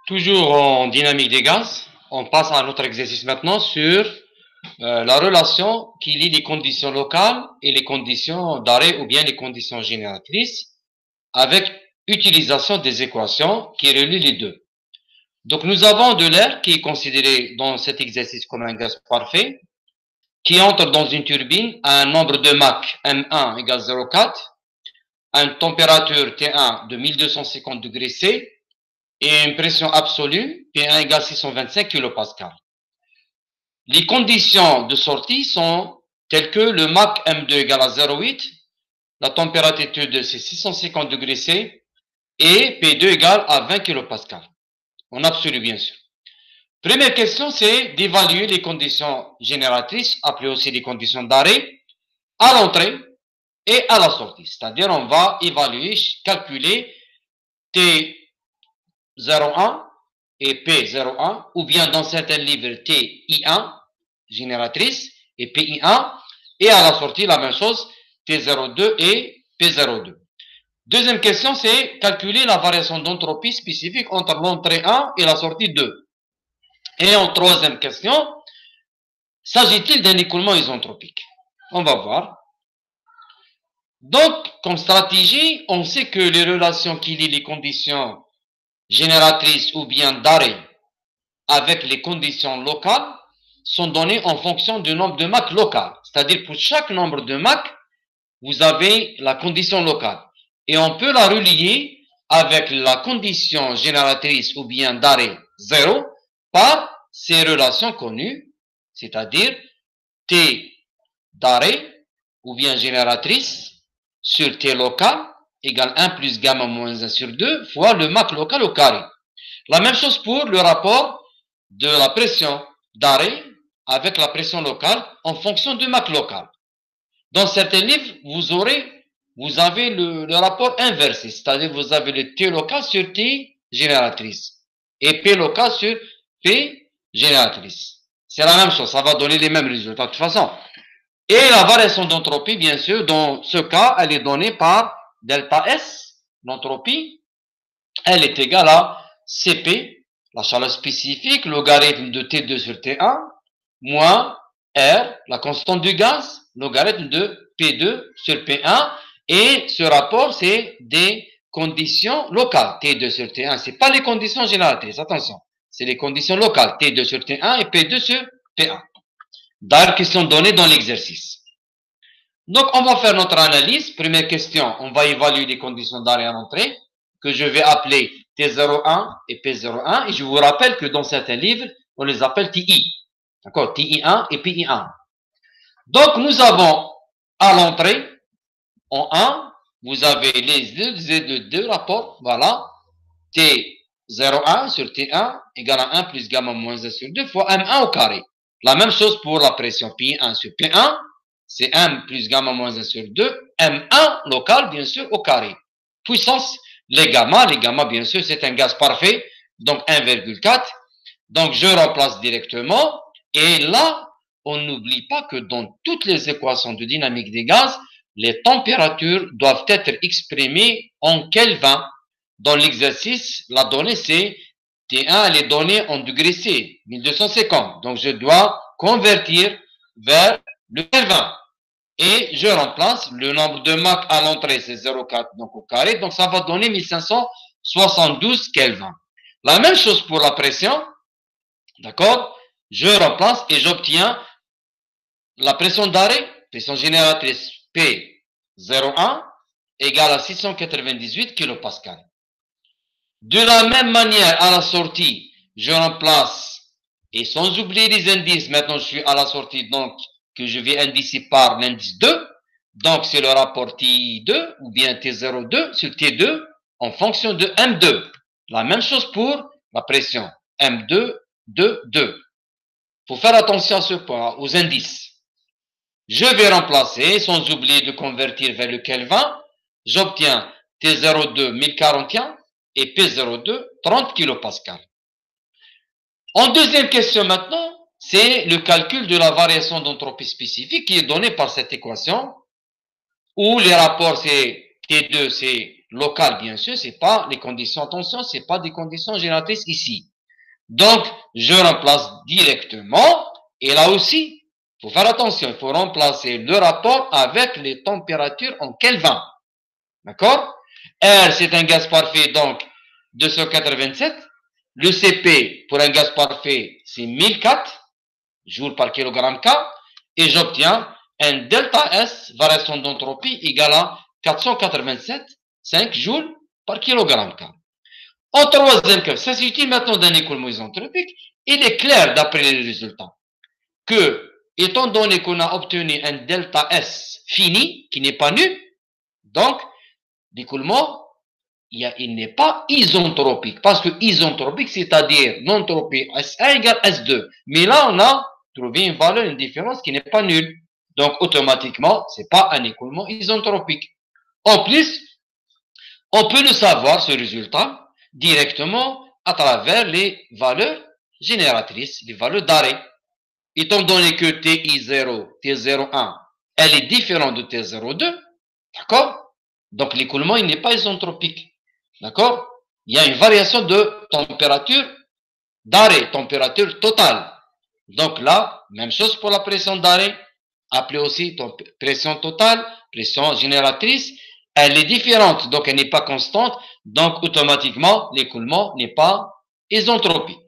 Toujours en dynamique des gaz, on passe à notre exercice maintenant sur la relation qui lie les conditions locales et les conditions d'arrêt ou bien les conditions génératrices avec utilisation des équations qui relient les deux. Donc nous avons de l'air qui est considéré dans cet exercice comme un gaz parfait, qui entre dans une turbine à un nombre de Mach M1 égale 0,4, à une température T1 de 1250 degrés C, et une pression absolue, P1 égale 625 kPa. Les conditions de sortie sont telles que le Mach M2 égale à 0,8, la température de c'est 650 degrés C, et P2 égale à 20 kPa. En absolu, bien sûr. Première question, c'est d'évaluer les conditions génératrices, appelées aussi les conditions d'arrêt, à l'entrée et à la sortie. C'est-à-dire, on va évaluer, calculer T01 et P01, ou bien dans certains livres TI1, génératrice, et PI1, et à la sortie, la même chose, T02 et P02. Deuxième question, c'est calculer la variation d'entropie spécifique entre l'entrée 1 et la sortie 2. Et en troisième question, s'agit-il d'un écoulement isentropique? On va voir. Donc, comme stratégie, on sait que les relations qui lient les conditions génératrices ou bien d'arrêt avec les conditions locales sont données en fonction du nombre de Mach local. C'est-à-dire, pour chaque nombre de Mach, vous avez la condition locale. Et on peut la relier avec la condition génératrice ou bien d'arrêt 0 par ces relations connues, c'est-à-dire T d'arrêt ou bien génératrice sur T local égale 1 plus gamma moins 1 sur 2 fois le Mach local au carré. La même chose pour le rapport de la pression d'arrêt avec la pression locale en fonction du Mach local. Dans certains livres, vous avez le rapport inversé, c'est-à-dire vous avez le T local sur T génératrice et P local sur P génératrice. C'est la même chose, ça va donner les mêmes résultats de toute façon. Et la variation d'entropie, bien sûr, dans ce cas, elle est donnée par delta S, l'entropie, elle est égale à Cp, la chaleur spécifique, logarithme de T2 sur T1, moins R, la constante du gaz, logarithme de P2 sur P1, et ce rapport, c'est des conditions locales, T2 sur T1, c'est pas les conditions génératrices, attention, c'est les conditions locales, T2 sur T1 et P2 sur P1. D'ailleurs, qui sont données dans l'exercice. Donc, on va faire notre analyse. Première question, on va évaluer les conditions d'arrêt à l'entrée, que je vais appeler T01 et P01. Et je vous rappelle que dans certains livres, on les appelle TI. D'accord? TI1 et PI1. Donc, nous avons à l'entrée, en 1, vous avez les deux rapports. Voilà. T01 sur T1 égale à 1 plus gamma moins 1 sur 2 fois M1 au carré. La même chose pour la pression P1 sur P1, c'est M plus gamma moins 1 sur 2, M1 local, bien sûr, au carré. Puissance, les gamma, bien sûr, c'est un gaz parfait, donc 1,4. Donc, je remplace directement. Et là, on n'oublie pas que dans toutes les équations de dynamique des gaz, les températures doivent être exprimées en Kelvin. Dans l'exercice, la donnée, c'est T1, elle est donnée en degrés C, 1250. Donc, je dois convertir vers le Kelvin. Et je remplace le nombre de Mach à l'entrée, c'est 0,4, donc au carré. Donc, ça va donner 1572 Kelvin. La même chose pour la pression. D'accord? Je remplace et j'obtiens la pression d'arrêt, pression génératrice P01 égale à 698 kPa. De la même manière, à la sortie, je remplace, et sans oublier les indices, maintenant je suis à la sortie, donc que je vais indicer par l'indice 2, donc c'est le rapport T2 ou bien T02 sur T2 en fonction de M2. La même chose pour la pression M2, 2, 2. Il faut faire attention à ce point, aux indices. Je vais remplacer, sans oublier de convertir vers le Kelvin, j'obtiens T02 1041 et P02 30 kPa. En deuxième question maintenant, c'est le calcul de la variation d'entropie spécifique qui est donnée par cette équation, où les rapports c'est T2 c'est locales, bien sûr, c'est pas les conditions, attention, c'est pas des conditions génératrices ici. Donc, je remplace directement, et là aussi, il faut faire attention, il faut remplacer le rapport avec les températures en Kelvin. D'accord? R, c'est un gaz parfait, donc 287. Le Cp, pour un gaz parfait, c'est 1004 joules par kilogramme K. Et j'obtiens un delta S, variation d'entropie, égale à 487,5 joules par kilogramme K. En troisième cas, ça s'agit maintenant d'un écoulement isentropique. Il est clair, d'après les résultats, que, étant donné qu'on a obtenu un delta S fini, qui n'est pas nul, donc, l'écoulement, il n'est pas isentropique. Parce que isentropique, c'est-à-dire l'entropie S1 égale S2. Mais là, on a trouvé une valeur, une différence qui n'est pas nulle. Donc, automatiquement, ce n'est pas un écoulement isentropique. En plus, on peut le savoir, ce résultat, directement à travers les valeurs génératrices, les valeurs d'arrêt. Étant donné que TI0, T01, elle est différente de T02, d'accord? Donc l'écoulement, il n'est pas isentropique, d'accord? Il y a une variation de température d'arrêt, température totale. Donc là, même chose pour la pression d'arrêt, appelée aussi pression totale, pression génératrice. Elle est différente, donc elle n'est pas constante, donc automatiquement, l'écoulement n'est pas isentropique.